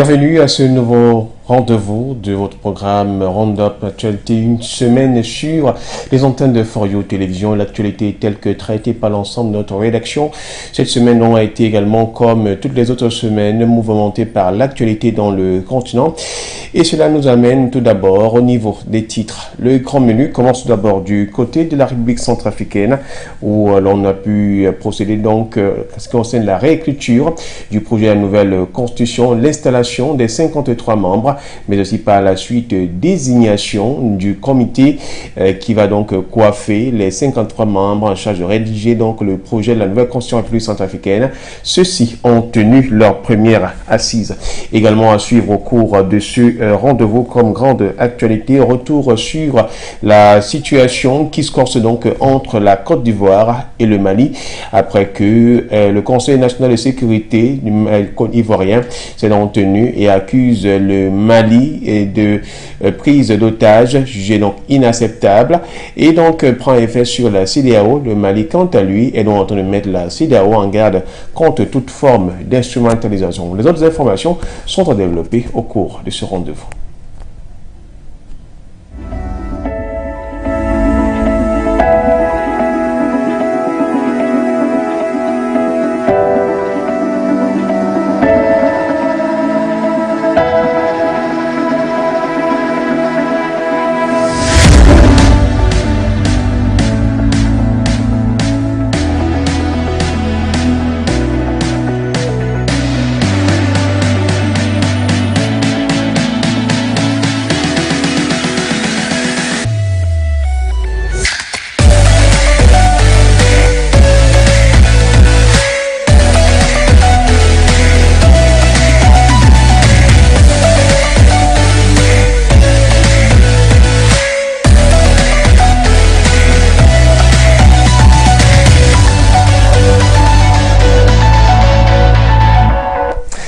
Bienvenue à ce nouveau rendez-vous de votre programme Round-Up Actualité, une semaine sur les antennes de For You Télévision, l'actualité telle que traitée par l'ensemble de notre rédaction. Cette semaine a été également, comme toutes les autres semaines, mouvementée par l'actualité dans le continent. Et cela nous amène tout d'abord au niveau des titres. Le grand menu commence tout d'abord du côté de la République centrafricaine, où l'on a pu procéder donc à ce qui concerne la réécriture du projet de la nouvelle constitution, l'installation des 53 membres, mais aussi par la suite désignation du comité qui va donc coiffer les 53 membres en charge de rédiger donc le projet de la nouvelle constitution république centrafricaine. Ceux-ci ont tenu leur première assise. Également à suivre au cours de ce rendez-vous comme grande actualité, retour sur la situation qui se corse donc entre la Côte d'Ivoire et le Mali, après que le Conseil national de sécurité du ivoirien s'est donc tenu et accuse le Mali et de prise d'otages jugée donc inacceptable, et donc prend effet sur la CEDEAO. Le Mali, quant à lui, est donc en train de mettre la CEDEAO en garde contre toute forme d'instrumentalisation. Les autres informations sont à développer au cours de ce rendez-vous.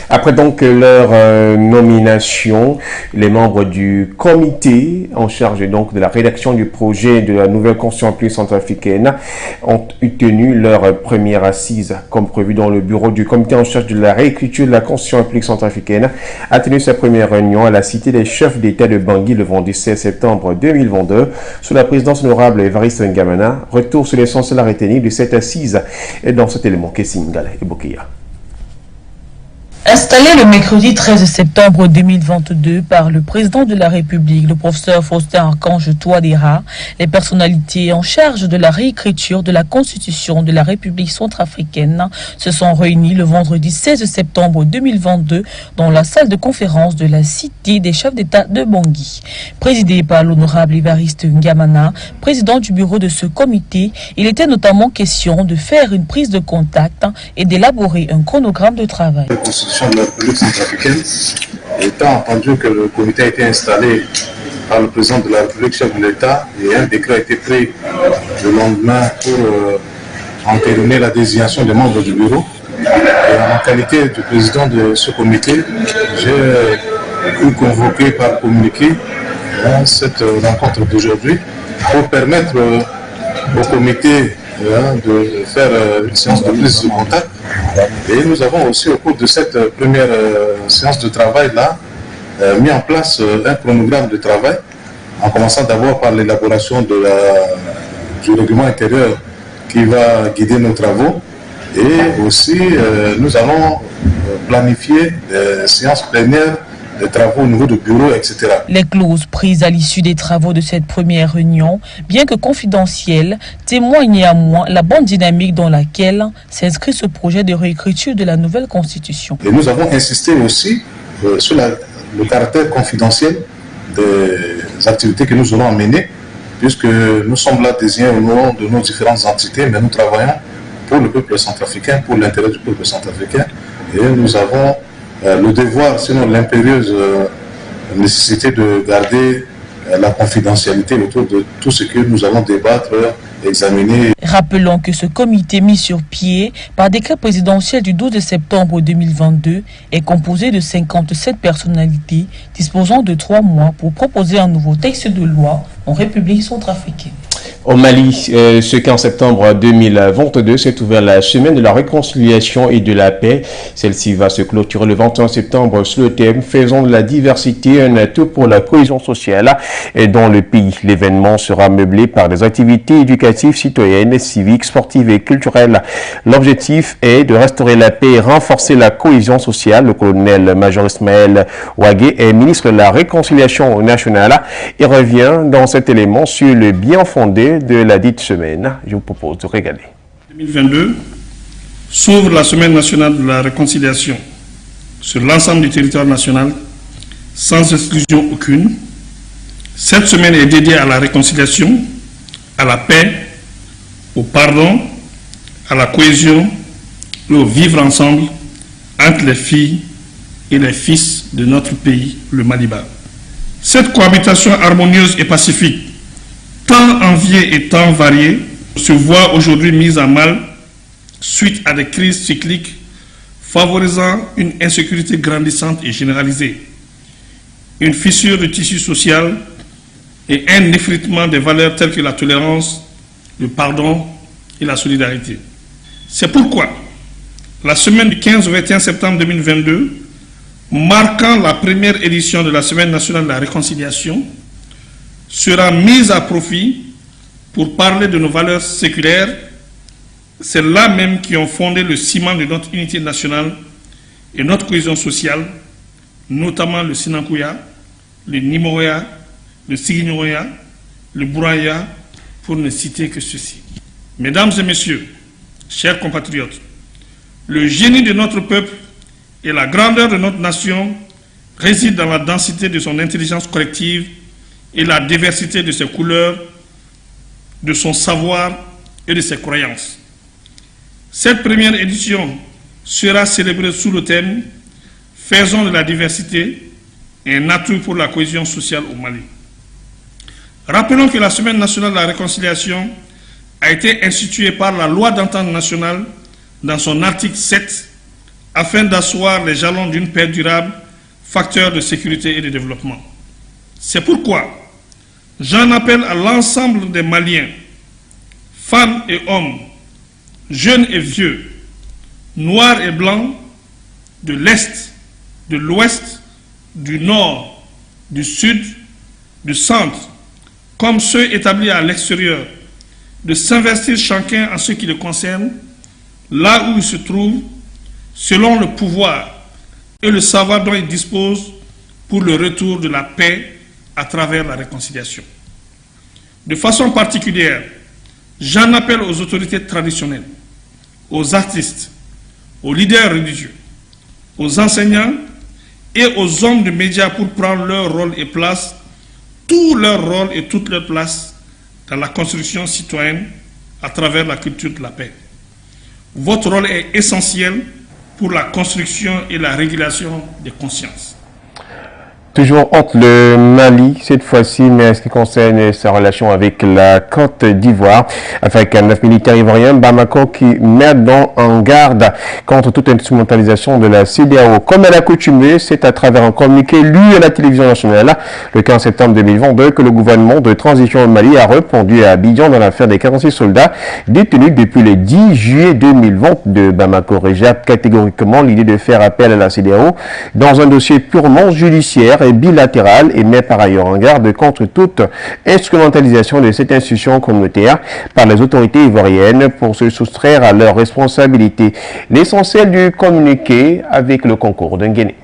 Après donc leur nomination, les membres du comité en charge donc de la rédaction du projet de la nouvelle constitution république centrafricaine ont tenu leur première assise, comme prévu dans le bureau du comité en charge de la réécriture de la constitution république centrafricaine, a tenu sa première réunion à la cité des chefs d'État de Bangui le vendredi 16 septembre 2022, sous la présidence honorable Évariste Ngamana. Retour sur l'essentiel à retenir de cette assise et dans cet élément Kessingal et Bokeya. Installé le mercredi 13 septembre 2022 par le président de la République, le professeur Faustin Archange Touadéra, les personnalités en charge de la réécriture de la Constitution de la République centrafricaine se sont réunies le vendredi 16 septembre 2022 dans la salle de conférence de la Cité des chefs d'État de Bangui. Présidé par l'honorable Évariste Ngamana, président du bureau de ce comité, il était notamment question de faire une prise de contact et d'élaborer un chronogramme de travail. De la République centrafricaine, étant entendu que le comité a été installé par le président de la République, chef de l'État, et un décret a été pris le lendemain pour entériner la désignation des membres du bureau. Et en qualité de président de ce comité, j'ai pu convoquer par communiqué cette rencontre d'aujourd'hui pour permettre au comité de faire une séance de prise de contact. Et nous avons aussi, au cours de cette première séance de travail-là, mis en place un chronogramme de travail, en commençant d'abord par l'élaboration du règlement intérieur qui va guider nos travaux. Et aussi, nous allons planifier des séances plénières, des travaux au niveau du bureau, etc. Les clauses prises à l'issue des travaux de cette première réunion, bien que confidentielles, témoignent néanmoins la bonne dynamique dans laquelle s'inscrit ce projet de réécriture de la nouvelle constitution. Et nous avons insisté aussi sur le caractère confidentiel des activités que nous allons mener, puisque nous sommes là désignés au nom de nos différentes entités, mais nous travaillons pour le peuple centrafricain, pour l'intérêt du peuple centrafricain, et nous avons le devoir, sinon l'impérieuse nécessité de garder la confidentialité autour de tout ce que nous allons débattre, examiner. Rappelons que ce comité mis sur pied par décret présidentiel du 12 septembre 2022 est composé de 57 personnalités disposant de 3 mois pour proposer un nouveau texte de loi en République centrafricaine. Au Mali, ce 15 septembre 2022 s'est ouvert la semaine de la réconciliation et de la paix. Celle-ci va se clôturer le 21 septembre sous le thème « Faisons de la diversité un atout pour la cohésion sociale » dans le pays. L'événement sera meublé par des activités éducatives, citoyennes, civiques, sportives et culturelles. L'objectif est de restaurer la paix et renforcer la cohésion sociale. Le colonel-major Ismaël Ouagé est ministre de la Réconciliation nationale et revient dans cet élément sur le bien fondé de la dite semaine. Je vous propose de regarder. 2022 s'ouvre la semaine nationale de la réconciliation sur l'ensemble du territoire national, sans exclusion aucune. Cette semaine est dédiée à la réconciliation, à la paix, au pardon, à la cohésion et au vivre ensemble entre les filles et les fils de notre pays, le Maliba. Cette cohabitation harmonieuse et pacifique, tant enviée et tant variée, se voit aujourd'hui mise à mal suite à des crises cycliques favorisant une insécurité grandissante et généralisée, une fissure du tissu social et un effritement des valeurs telles que la tolérance, le pardon et la solidarité. C'est pourquoi la semaine du 15 au 21 septembre 2022, marquant la première édition de la Semaine nationale de la réconciliation, sera mise à profit pour parler de nos valeurs séculaires, celles-là même qui ont fondé le ciment de notre unité nationale et notre cohésion sociale, notamment le Sinankouya, le Nimoya, le Siginoya, le Bouraya, pour ne citer que ceci. Mesdames et messieurs, chers compatriotes, le génie de notre peuple et la grandeur de notre nation résident dans la densité de son intelligence collective et la diversité de ses couleurs, de son savoir et de ses croyances. Cette première édition sera célébrée sous le thème « Faisons de la diversité un atout pour la cohésion sociale au Mali ». Rappelons que la Semaine nationale de la réconciliation a été instituée par la loi d'entente nationale dans son article 7 afin d'asseoir les jalons d'une paix durable, facteur de sécurité et de développement. C'est pourquoi j'en appelle à l'ensemble des Maliens, femmes et hommes, jeunes et vieux, noirs et blancs, de l'Est, de l'Ouest, du Nord, du Sud, du Centre, comme ceux établis à l'extérieur, de s'investir chacun en ce qui le concerne, là où il se trouve, selon le pouvoir et le savoir dont il dispose pour le retour de la paix à travers la réconciliation. De façon particulière, j'en appelle aux autorités traditionnelles, aux artistes, aux leaders religieux, aux enseignants et aux hommes de médias pour prendre leur rôle et place, tout leur rôle et toute leur place dans la construction citoyenne à travers la culture de la paix. Votre rôle est essentiel pour la construction et la régulation des consciences. Toujours entre le Mali, cette fois-ci, mais en ce qui concerne sa relation avec la Côte d'Ivoire, avec un 9 militaires ivoiriens, Bamako qui met donc en garde contre toute instrumentalisation de la CEDEAO. Comme elle a coutumé, c'est à travers un communiqué lu à la télévision nationale le 15 septembre 2022 que le gouvernement de transition au Mali a répondu à Abidjan dans l'affaire des 46 soldats détenus depuis le 10 juillet 2022. Bamako rejette catégoriquement l'idée de faire appel à la CEDEAO dans un dossier purement judiciaire et bilatérale et met par ailleurs en garde contre toute instrumentalisation de cette institution communautaire par les autorités ivoiriennes pour se soustraire à leurs responsabilités. L'essentiel du communiqué avec le concours d'un Guinée.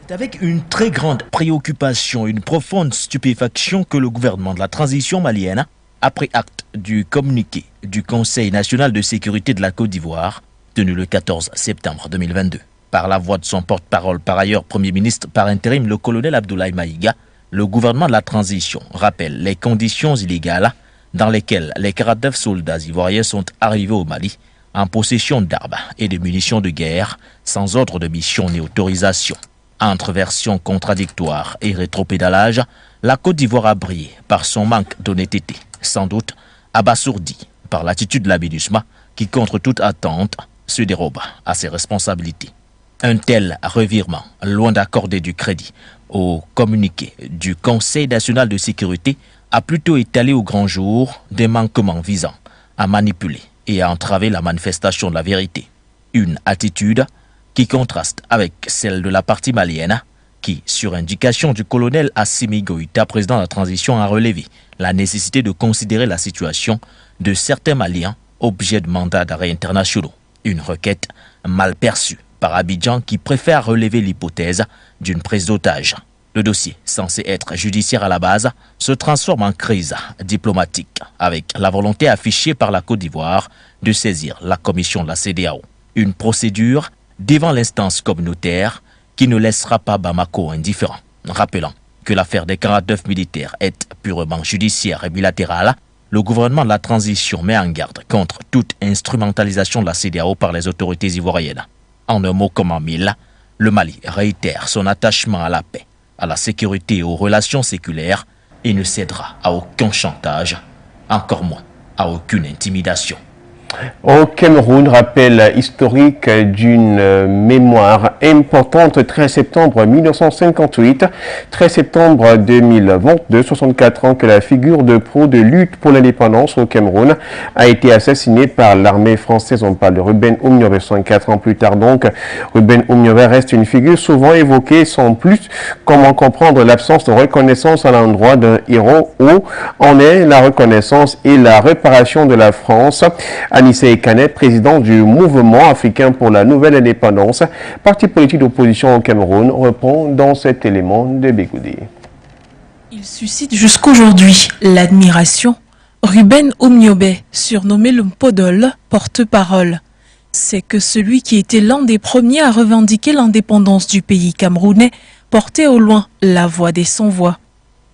C'est avec une très grande préoccupation, une profonde stupéfaction que le gouvernement de la transition malienne a pris acte du communiqué du Conseil national de sécurité de la Côte d'Ivoire tenu le 14 septembre 2022. Par la voix de son porte-parole, par ailleurs Premier ministre par intérim, le colonel Abdoulaye Maïga, le gouvernement de la transition rappelle les conditions illégales dans lesquelles les 49 soldats ivoiriens sont arrivés au Mali en possession d'armes et de munitions de guerre sans ordre de mission ni autorisation. Entre versions contradictoires et rétropédalage, la Côte d'Ivoire a brillé par son manque d'honnêteté, sans doute abasourdi par l'attitude de la MINUSMA qui, contre toute attente, se dérobe à ses responsabilités. Un tel revirement, loin d'accorder du crédit au communiqué du Conseil national de sécurité, a plutôt étalé au grand jour des manquements visant à manipuler et à entraver la manifestation de la vérité. Une attitude qui contraste avec celle de la partie malienne qui, sur indication du colonel Assimi Goïta, président de la transition, a relevé la nécessité de considérer la situation de certains Maliens objet de mandats d'arrêt internationaux. Une requête mal perçue par Abidjan qui préfère relever l'hypothèse d'une prise d'otage. Le dossier, censé être judiciaire à la base, se transforme en crise diplomatique avec la volonté affichée par la Côte d'Ivoire de saisir la commission de la CEDEAO. Une procédure devant l'instance communautaire qui ne laissera pas Bamako indifférent. Rappelant que l'affaire des 49 militaires est purement judiciaire et bilatérale, le gouvernement de la transition met en garde contre toute instrumentalisation de la CEDEAO par les autorités ivoiriennes. En un mot comme en mille, le Mali réitère son attachement à la paix, à la sécurité et aux relations séculaires et ne cédera à aucun chantage, encore moins à aucune intimidation. Au Cameroun, rappel historique d'une mémoire importante, 13 septembre 1958, 13 septembre 2022, 64 ans que la figure de proue de lutte pour l'indépendance au Cameroun a été assassinée par l'armée française. On parle de Ruben Oumniobé, 64 ans plus tard donc. Ruben Oumniobé reste une figure souvent évoquée sans plus. Comment comprendre l'absence de reconnaissance à l'endroit d'un héros? Où en est la reconnaissance et la réparation de la France? Anissé Kanet, président du Mouvement africain pour la nouvelle indépendance, parti politique d'opposition au Cameroun, reprend dans cet élément de Bégoudi. Il suscite jusqu'aujourd'hui l'admiration. Ruben Oumniobé, surnommé le Mpodol, porte-parole. C'est que celui qui était l'un des premiers à revendiquer l'indépendance du pays camerounais portait au loin la voix des sans-voix.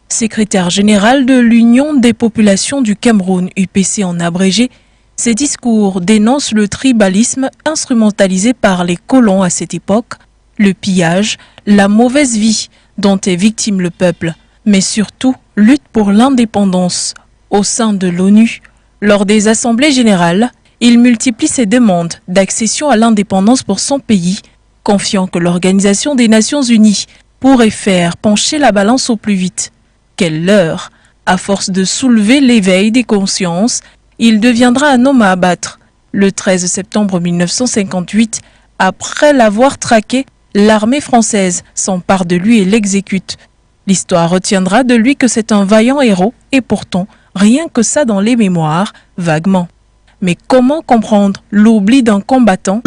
Secrétaire général de l'Union des populations du Cameroun, UPC en abrégé, ses discours dénoncent le tribalisme instrumentalisé par les colons à cette époque, le pillage, la mauvaise vie dont est victime le peuple, mais surtout lutte pour l'indépendance. Au sein de l'ONU, lors des assemblées générales, il multiplie ses demandes d'accession à l'indépendance pour son pays, confiant que l'Organisation des Nations Unies pourrait faire pencher la balance au plus vite. Quelle leurre! À force de soulever l'éveil des consciences, il deviendra un homme à abattre. Le 13 septembre 1958, après l'avoir traqué, l'armée française s'empare de lui et l'exécute. L'histoire retiendra de lui que c'est un vaillant héros, et pourtant, rien que ça dans les mémoires, vaguement. Mais comment comprendre l'oubli d'un combattant?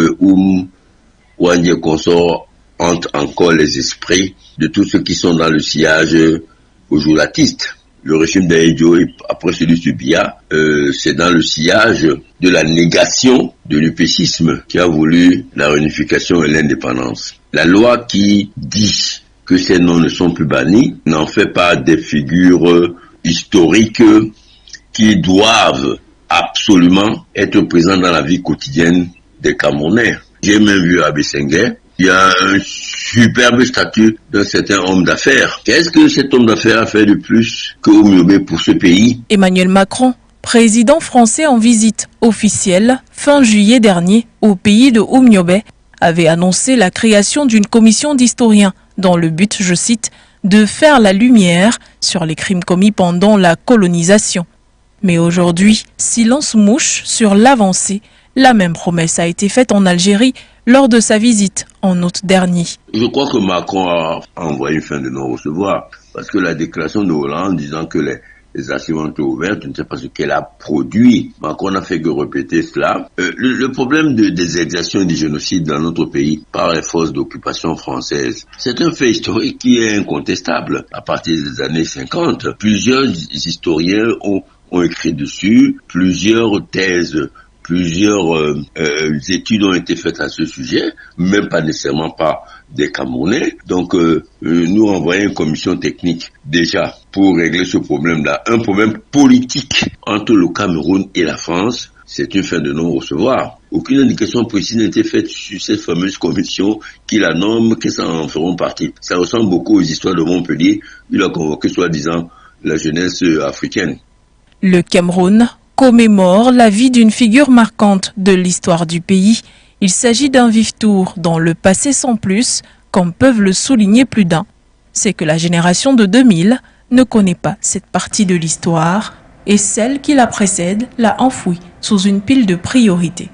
Ouandje consort hante encore les esprits de tous ceux qui sont dans le sillage ojoulatiste. Le régime d'Aïdjo, après celui de Biya, c'est dans le sillage de la négation de l'upécisme qui a voulu la réunification et l'indépendance. La loi qui dit que ces noms ne sont plus bannis n'en fait pas des figures historiques qui doivent absolument être présentes dans la vie quotidienne des Camerounais. J'ai même vu à Bessengue, il y a un superbe statut d'un certain homme d'affaires. Qu'est-ce que cet homme d'affaires a fait de plus que Oumniobé pour ce pays? Emmanuel Macron, président français en visite officielle fin juillet dernier au pays de Oumniobé, avait annoncé la création d'une commission d'historiens dans le but, je cite, de faire la lumière sur les crimes commis pendant la colonisation. Mais aujourd'hui, silence mouche sur l'avancée. La même promesse a été faite en Algérie lors de sa visite en août dernier. Je crois que Macron a envoyé une fin de non-recevoir parce que la déclaration de Hollande disant que les archives ont été ouvertes, je ne sais pas ce qu'elle a produit. Macron n'a fait que répéter cela. Le problème des exactions et des génocides dans notre pays par les forces d'occupation françaises, c'est un fait historique qui est incontestable. À partir des années 50, plusieurs historiens ont écrit dessus, plusieurs thèses, plusieurs études ont été faites à ce sujet, même pas nécessairement par des Camerounais. Donc, nous envoyons une commission technique déjà pour régler ce problème-là. Un problème politique entre le Cameroun et la France, c'est une fin de non-recevoir. Aucune indication précise n'a été faite sur cette fameuse commission qui la nomme, que ça en feront partie. Ça ressemble beaucoup aux histoires de Montpellier. Il a convoqué soi-disant la jeunesse africaine. Le Cameroun commémore la vie d'une figure marquante de l'histoire du pays. Il s'agit d'un vif tour dans le passé sans plus, comme peuvent le souligner plus d'un. c'est que la génération de 2000 ne connaît pas cette partie de l'histoire et celle qui la précède l'a enfouie sous une pile de priorités.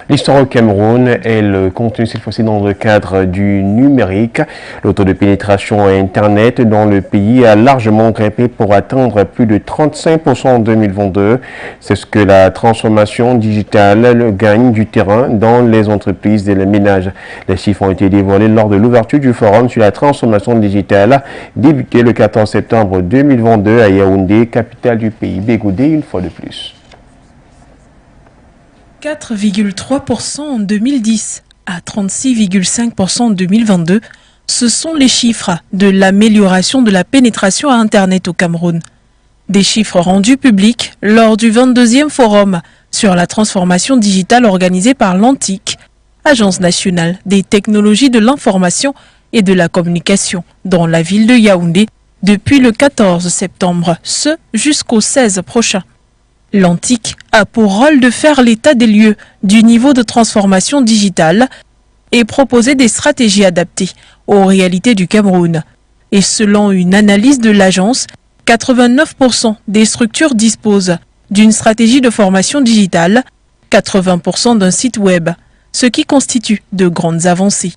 L'histoire au Cameroun, elle continue cette fois-ci dans le cadre du numérique. Le taux de pénétration à Internet dans le pays a largement grimpé pour atteindre plus de 35% en 2022. C'est ce que la transformation digitale gagne du terrain dans les entreprises et les ménages. Les chiffres ont été dévoilés lors de l'ouverture du forum sur la transformation digitale, débuté le 14 septembre 2022 à Yaoundé, capitale du pays. Bégoudé une fois de plus. 4,3% en 2010 à 36,5% en 2022, ce sont les chiffres de l'amélioration de la pénétration à Internet au Cameroun. Des chiffres rendus publics lors du 22e forum sur la transformation digitale organisé par l'ANTIC, Agence nationale des technologies de l'information et de la communication, dans la ville de Yaoundé, depuis le 14 septembre, ce jusqu'au 16 prochain. L'ANTIC a pour rôle de faire l'état des lieux du niveau de transformation digitale et proposer des stratégies adaptées aux réalités du Cameroun. Et selon une analyse de l'agence, 89% des structures disposent d'une stratégie de formation digitale, 80% d'un site web, ce qui constitue de grandes avancées.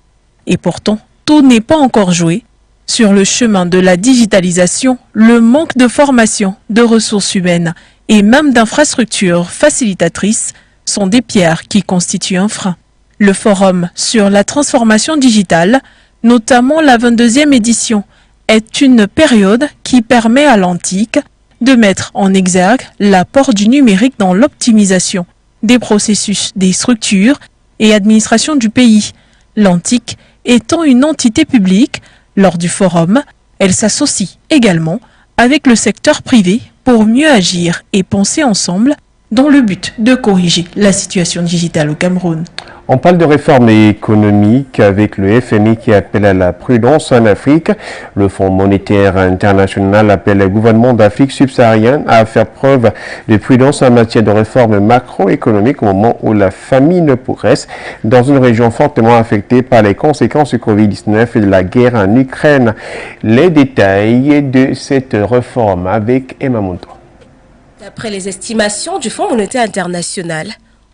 Et pourtant, tout n'est pas encore joué. Sur le chemin de la digitalisation, le manque de formation, de ressources humaines et même d'infrastructures facilitatrices sont des pierres qui constituent un frein. Le forum sur la transformation digitale, notamment la 22e édition, est une période qui permet à l'ANTIC de mettre en exergue l'apport du numérique dans l'optimisation des processus, des structures et administrations du pays. L'ANTIC étant une entité publique, lors du forum, elle s'associe également avec le secteur privé pour mieux agir et penser ensemble dans le but de corriger la situation digitale au Cameroun. On parle de réforme économique avec le FMI qui appelle à la prudence en Afrique. Le Fonds monétaire international appelle le gouvernement d'Afrique subsaharienne à faire preuve de prudence en matière de réforme macroéconomique au moment où la famine progresse dans une région fortement affectée par les conséquences du Covid-19 et de la guerre en Ukraine. Les détails de cette réforme avec Emma Monto. D'après les estimations du Fonds monétaire international,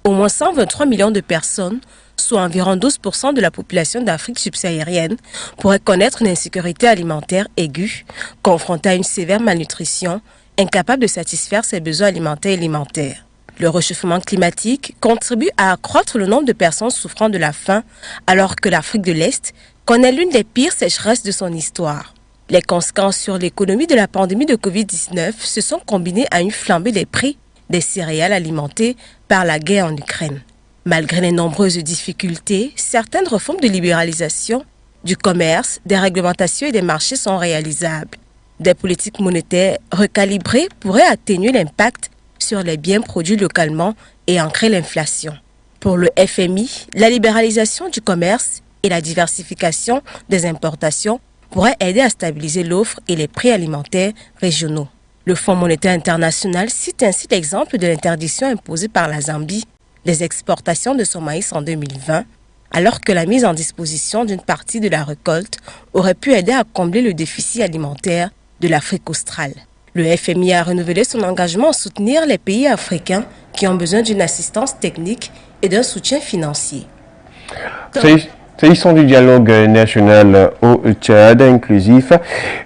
au moins 123 millions de personnes, soit environ 12% de la population d'Afrique subsaharienne, pourraient connaître une insécurité alimentaire aiguë, confrontée à une sévère malnutrition, incapable de satisfaire ses besoins alimentaires et alimentaires. Le réchauffement climatique contribue à accroître le nombre de personnes souffrant de la faim, alors que l'Afrique de l'Est connaît l'une des pires sécheresses de son histoire. Les conséquences sur l'économie de la pandémie de Covid-19 se sont combinées à une flambée des prix des céréales alimentées par la guerre en Ukraine. Malgré les nombreuses difficultés, certaines réformes de libéralisation du commerce, des réglementations et des marchés sont réalisables. Des politiques monétaires recalibrées pourraient atténuer l'impact sur les biens produits localement et ancrer l'inflation. Pour le FMI, la libéralisation du commerce et la diversification des importations pourraient aider à stabiliser l'offre et les prix alimentaires régionaux. Le Fonds monétaire international cite ainsi l'exemple de l'interdiction imposée par la Zambie des exportations de son maïs en 2020, alors que la mise en disposition d'une partie de la récolte aurait pu aider à combler le déficit alimentaire de l'Afrique australe. Le FMI a renouvelé son engagement à soutenir les pays africains qui ont besoin d'une assistance technique et d'un soutien financier. S'agissant du dialogue national au Tchad inclusif,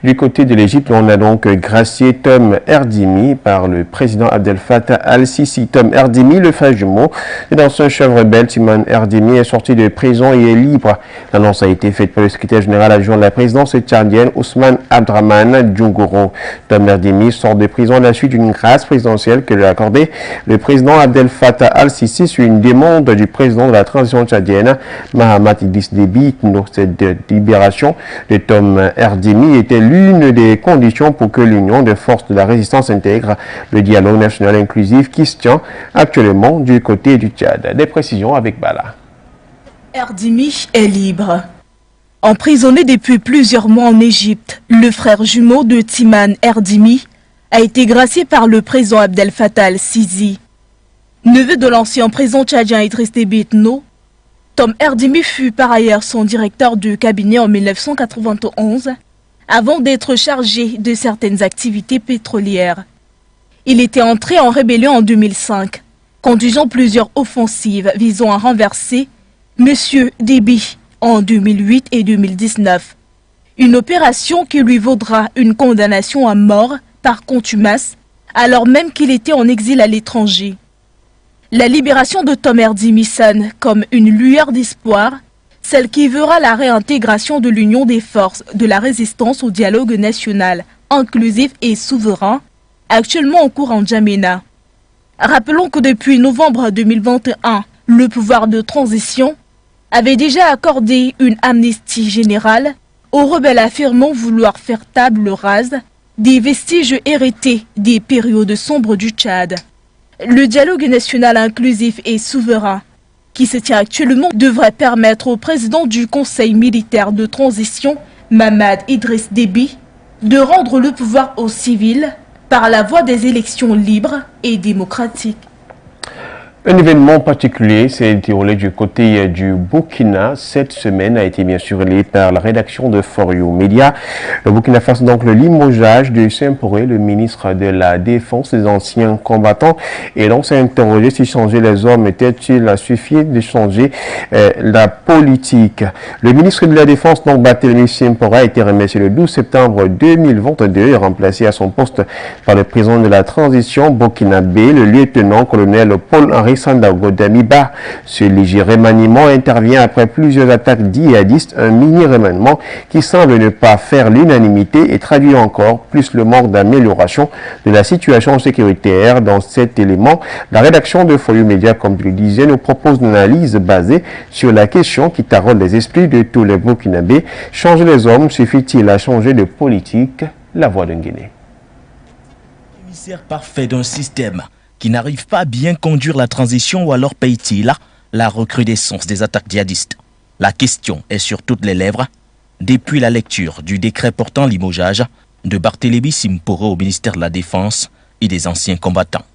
du côté de l'Égypte, on a donc gracié Tom Erdimi par le président Abdel Fattah al-Sisi. Tom Erdimi, le frère jumeau de l'ancien chef rebelle Timon Erdimi, est sorti de prison et est libre. L'annonce a été faite par le secrétaire général adjoint de la présidence tchadienne, Ousmane Abdraman Djoungoro. Tom Erdimi sort de prison à la suite d'une grâce présidentielle que lui a accordée le président Abdel Fattah al-Sisi sur une demande du président de la transition tchadienne, Mahamat Idriss Déby. Cette libération de Tom Erdimi était l'une des conditions pour que l'Union des forces de la résistance intègre le dialogue national inclusif qui se tient actuellement du côté du Tchad. Des précisions avec Bala. Erdimi est libre. Emprisonné depuis plusieurs mois en Égypte, le frère jumeau de Timon Erdimi a été gracié par le président Abdel Fattah al-Sisi. Neveu de l'ancien président tchadien Idriss Déby Itno, Tom Erdimi fut par ailleurs son directeur de cabinet en 1991, avant d'être chargé de certaines activités pétrolières. Il était entré en rébellion en 2005, conduisant plusieurs offensives visant à renverser M. Déby en 2008 et 2019. Une opération qui lui vaudra une condamnation à mort par contumace, alors même qu'il était en exil à l'étranger. La libération de Tom Erdimi sonne comme une lueur d'espoir, celle qui verra la réintégration de l'Union des forces de la résistance au dialogue national, inclusif et souverain, actuellement en cours en N'Djamena. Rappelons que depuis novembre 2021, le pouvoir de transition avait déjà accordé une amnistie générale aux rebelles affirmant vouloir faire table rase des vestiges hérités des périodes sombres du Tchad. Le dialogue national inclusif et souverain qui se tient actuellement devrait permettre au président du Conseil militaire de transition, Mamad Idriss Déby, de rendre le pouvoir aux civils par la voie des élections libres et démocratiques. Un événement particulier s'est déroulé du côté du Burkina. Cette semaine a été bien sûr relayé par la rédaction de For You Media. Le Burkina Faso, donc le limogeage de Sempore, le ministre de la Défense des anciens combattants. Et donc s'est interrogé si changer les hommes était-il suffi de changer la politique. Le ministre de la Défense, donc Barthélemy Sempore, a été remercié le 12 septembre 2022 et remplacé à son poste par le président de la transition burkinabé, le lieutenant-colonel Paul-Henri Sandaogo Damiba. Ce léger remaniement intervient après plusieurs attaques djihadistes, un mini-remaniement qui semble ne pas faire l'unanimité et traduit encore plus le manque d'amélioration de la situation sécuritaire. Dans cet élément, la rédaction de For You Media, comme je le disais, nous propose une analyse basée sur la question qui taraude les esprits de tous les Burkinabés. Changer les hommes, suffit-il à changer de politique? La voix d'un Guinée. Émissaire parfait d'un système qui n'arrive pas à bien conduire la transition, ou alors paye-t-il la recrudescence des attaques djihadistes? La question est sur toutes les lèvres depuis la lecture du décret portant limogeage de Barthélemy Sempore au ministère de la Défense et des anciens combattants.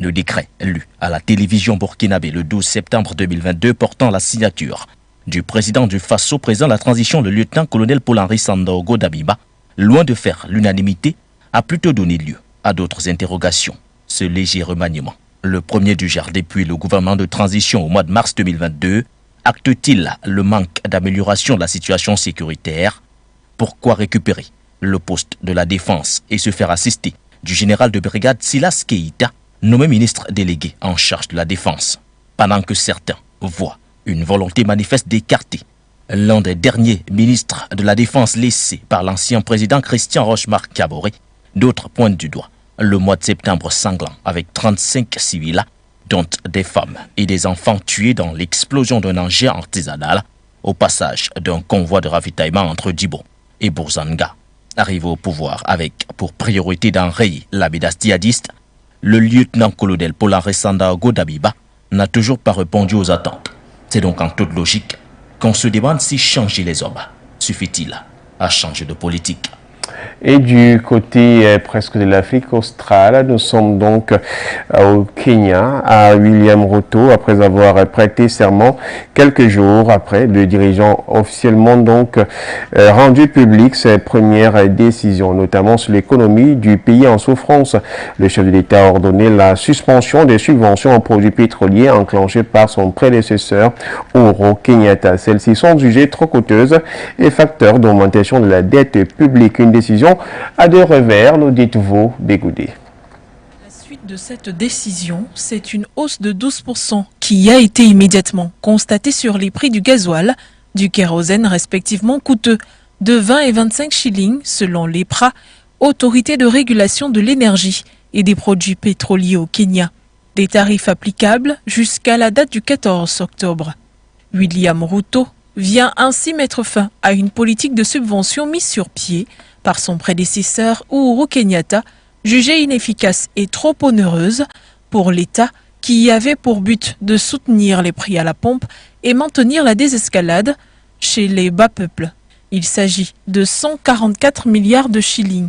Le décret lu à la télévision burkinabé le 12 septembre 2022 portant la signature du président du Faso, président de la transition, le lieutenant-colonel Paul-Henri Sandaogo Damiba, loin de faire l'unanimité, a plutôt donné lieu à d'autres interrogations. Ce léger remaniement, le premier du genre depuis le gouvernement de transition au mois de mars 2022, acte-t-il le manque d'amélioration de la situation sécuritaire? Pourquoi récupérer le poste de la défense et se faire assister du général de brigade Silas Keïta, nommé ministre délégué en charge de la défense, pendant que certains voient une volonté manifeste d'écarter l'un des derniers ministres de la défense laissé par l'ancien président Christian Rochemar Kaboré? D'autres pointent du doigt le mois de septembre sanglant avec 35 civils, dont des femmes et des enfants tués dans l'explosion d'un engin artisanal au passage d'un convoi de ravitaillement entre Djibo et Bourzanga. Arrivé au pouvoir avec pour priorité d'enrayer la menace djihadiste, le lieutenant-colonel Paul-Henri Sandaogo Damiba n'a toujours pas répondu aux attentes. C'est donc en toute logique qu'on se demande si changer les hommes suffit-il à changer de politique. Et du côté presque de l'Afrique australe, nous sommes donc au Kenya, à William Ruto, après avoir prêté serment quelques jours après. Le dirigeant officiellement donc rendu public ses premières décisions, notamment sur l'économie du pays en souffrance. Le chef de l'État a ordonné la suspension des subventions aux produits pétroliers enclenchées par son prédécesseur Uhuru Kenyatta. Celles-ci sont jugées trop coûteuses et facteurs d'augmentation de la dette publique. Une décision à deux revers, nous dites-vous, Bégoudé. La suite de cette décision, c'est une hausse de 12% qui a été immédiatement constatée sur les prix du gasoil, du kérosène respectivement coûteux de 20 et 25 shillings selon l'EPRA, Autorité de régulation de l'énergie et des produits pétroliers au Kenya. Des tarifs applicables jusqu'à la date du 14 octobre. William Ruto vient ainsi mettre fin à une politique de subvention mise sur pied par son prédécesseur Uhuru Kenyatta, jugée inefficace et trop onéreuse pour l'État qui avait pour but de soutenir les prix à la pompe et maintenir la désescalade chez les bas peuples. Il s'agit de 144 milliards de shillings.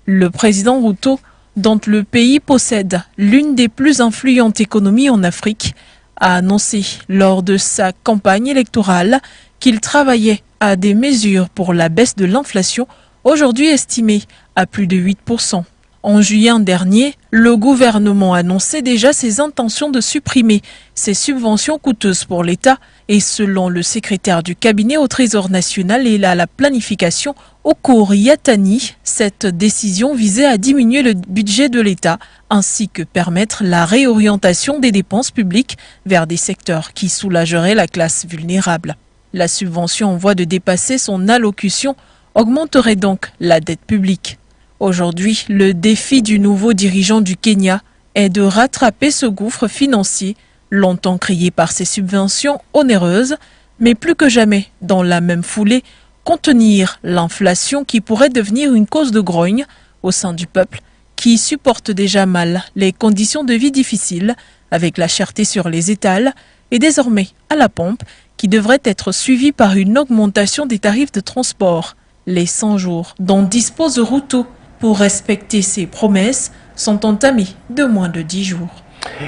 Le président Ruto, dont le pays possède l'une des plus influentes économies en Afrique, a annoncé lors de sa campagne électorale qu'il travaillait à des mesures pour la baisse de l'inflation aujourd'hui estimé à plus de 8%. En juillet dernier, le gouvernement annonçait déjà ses intentions de supprimer ces subventions coûteuses pour l'État et selon le secrétaire du cabinet au Trésor national et à la planification, Okori Yatani, cette décision visait à diminuer le budget de l'État ainsi que permettre la réorientation des dépenses publiques vers des secteurs qui soulageraient la classe vulnérable. La subvention en voie de dépasser son allocution augmenterait donc la dette publique. Aujourd'hui, le défi du nouveau dirigeant du Kenya est de rattraper ce gouffre financier, longtemps crié par ces subventions onéreuses, mais plus que jamais, dans la même foulée, contenir l'inflation qui pourrait devenir une cause de grogne au sein du peuple, qui supporte déjà mal les conditions de vie difficiles, avec la cherté sur les étals, et désormais à la pompe, qui devrait être suivie par une augmentation des tarifs de transport. Les 100 jours dont dispose Ruto pour respecter ses promesses sont entamés de moins de 10 jours.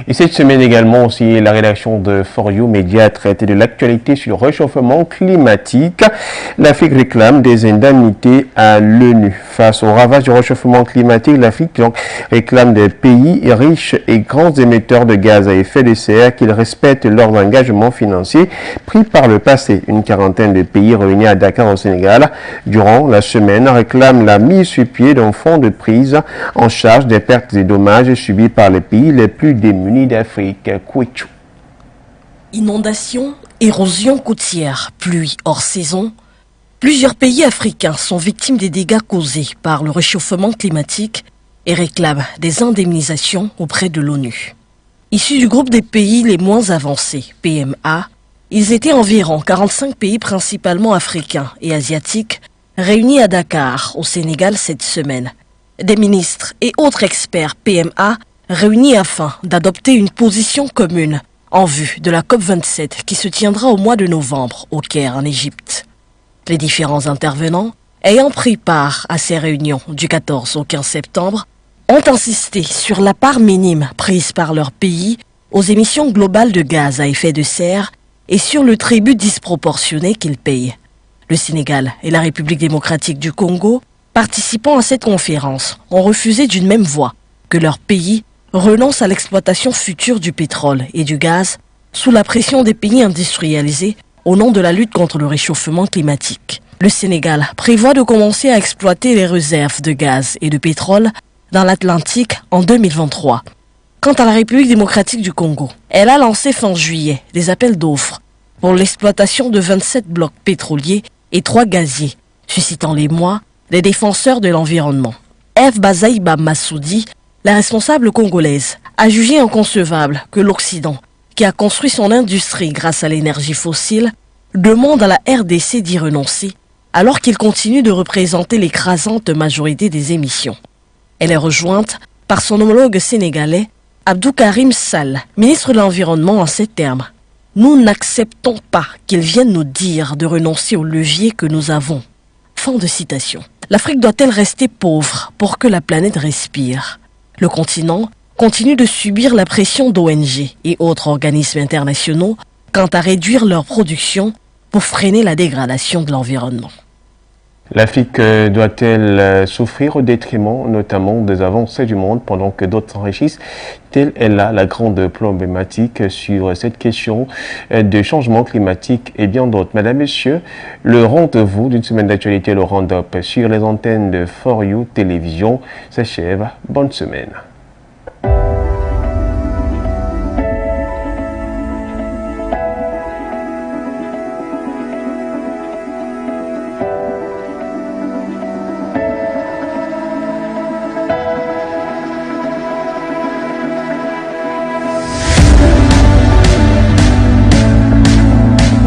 Et cette semaine également aussi, la rédaction de For You Média a traité de l'actualité sur le réchauffement climatique. L'Afrique réclame des indemnités à l'ONU. Face au ravage du réchauffement climatique, l'Afrique réclame des pays riches et grands émetteurs de gaz à effet de serre qu'ils respectent leurs engagements financiers pris par le passé. Une quarantaine de pays réunis à Dakar au Sénégal durant la semaine réclament la mise sur pied d'un fonds de prise en charge des pertes et dommages subis par les pays les plus démunis d'Afrique. Kouichou. Inondations, érosion côtière, pluie hors saison. Plusieurs pays africains sont victimes des dégâts causés par le réchauffement climatique et réclament des indemnisations auprès de l'ONU. Issus du groupe des pays les moins avancés, PMA, ils étaient environ 45 pays principalement africains et asiatiques réunis à Dakar, au Sénégal cette semaine. Des ministres et autres experts PMA réunis afin d'adopter une position commune en vue de la COP27 qui se tiendra au mois de novembre au Caire en Égypte. Les différents intervenants ayant pris part à ces réunions du 14 au 15 septembre ont insisté sur la part minime prise par leur pays aux émissions globales de gaz à effet de serre et sur le tribut disproportionné qu'ils payent. Le Sénégal et la République démocratique du Congo, participant à cette conférence, ont refusé d'une même voix que leur pays renonce à l'exploitation future du pétrole et du gaz sous la pression des pays industrialisés au nom de la lutte contre le réchauffement climatique. Le Sénégal prévoit de commencer à exploiter les réserves de gaz et de pétrole dans l'Atlantique en 2023. Quant à la République démocratique du Congo, elle a lancé fin juillet des appels d'offres pour l'exploitation de 27 blocs pétroliers et 3 gaziers, suscitant l'émoi des défenseurs de l'environnement. Eve Bazaïba Massoudi, la responsable congolaise, a jugé inconcevable que l'Occident, qui a construit son industrie grâce à l'énergie fossile, demande à la RDC d'y renoncer, alors qu'il continue de représenter l'écrasante majorité des émissions. Elle est rejointe par son homologue sénégalais, Abdou Karim Sall, ministre de l'Environnement, en ces termes. « Nous n'acceptons pas qu'ils viennent nous dire de renoncer aux leviers que nous avons. » Fin de citation. L'Afrique doit-elle rester pauvre pour que la planète respire ? Le continent continue de subir la pression d'ONG et autres organismes internationaux quant à réduire leur production pour freiner la dégradation de l'environnement. L'Afrique doit-elle souffrir au détriment notamment des avancées du monde pendant que d'autres s'enrichissent? Telle est là la grande problématique sur cette question de changement climatique et bien d'autres. Mesdames, Messieurs, le rendez-vous d'une semaine d'actualité, le round-up sur les antennes de For You Télévision s'achève. Bonne semaine.